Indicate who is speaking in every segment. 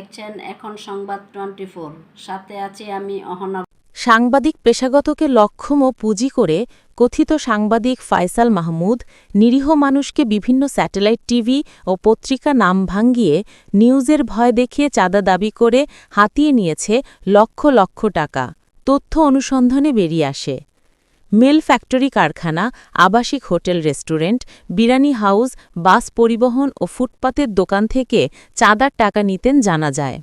Speaker 1: দেখছেন এখন সংবাদ 24, সাথে আছি আমি অহনা।
Speaker 2: সাংবাদিক পেশাগতকে লক্ষ্যম পুঁজি করে কথিত সাংবাদিক ফয়সাল মাহমুদ নিরীহ মানুষকে বিভিন্ন স্যাটেলাইট টিভি ও পত্রিকা নাম ভাঙ্গিয়ে নিউজের ভয় দেখিয়ে চাঁদা দাবি করে হাতিয়ে নিয়েছে লক্ষ লক্ষ টাকা। তথ্য অনুসন্ধানে বেরিয়ে আসে মিল ফ্যাক্টরি কারখানা, আবাসিক হোটেল রেস্টুরেন্ট, বিরানি হাউস, বাস পরিবহন ও ফুটপাতের দোকান থেকে চাঁদার টাকা নিতেন জানা যায়।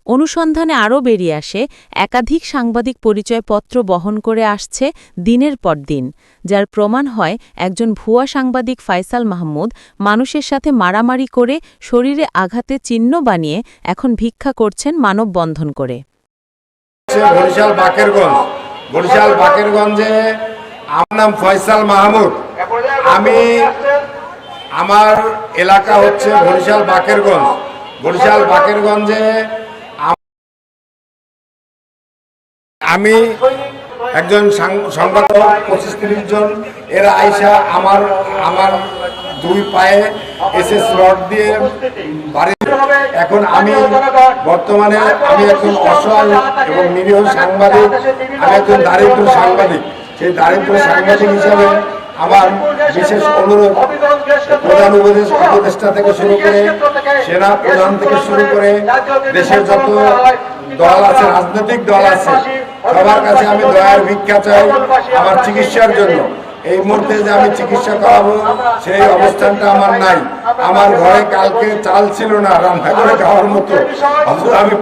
Speaker 2: অনুসন্ধানে আরও বেরিয়ে আসে একাধিক সাংবাদিক পরিচয়পত্র বহন করে আসছে দিনের পর দিন, যার প্রমাণ হয় একজন ভুয়া সাংবাদিক ফয়সাল মাহমুদ মানুষের সাথে মারামারি করে শরীরে আঘাতে চিহ্ন বানিয়ে এখন ভিক্ষা করছেন মানববন্ধন করে।
Speaker 3: বরিশাল বাকেরগঞ্জে আমার নাম ফয়সাল মাহমুদ। আমার এলাকা হচ্ছে বরিশাল বাকেরগঞ্জে আমি একজন সংবাদক, 25-30 জন এরা আইসা আমার দুই পায়ে এসএস রড দিয়ে বাড়ি। এখন আমি বর্তমানে একজন অসহায় এবং নিরীহ সাংবাদিক, আমি একজন দারিদ্র সাংবাদিক। সেই দারিদ্র সাংবাদিক হিসাবে আমার বিশেষ অনুরোধ প্রধান উপদেষ্টা থেকে শুরু করে সেনা প্রধান থেকে শুরু করে দেশের যত দল আছে, রাজনৈতিক দল আছে, সবার কাছে আমি দয়ার ভিক্ষা চাই আমার চিকিৎসার জন্য। এই মুহূর্তে যে আমি চিকিৎসা করাবো সেই অবস্থানটা আমার নাই। আমার ঘরে কালকে চাল ছিল না রান্না করে খাওয়ার মতো, আমি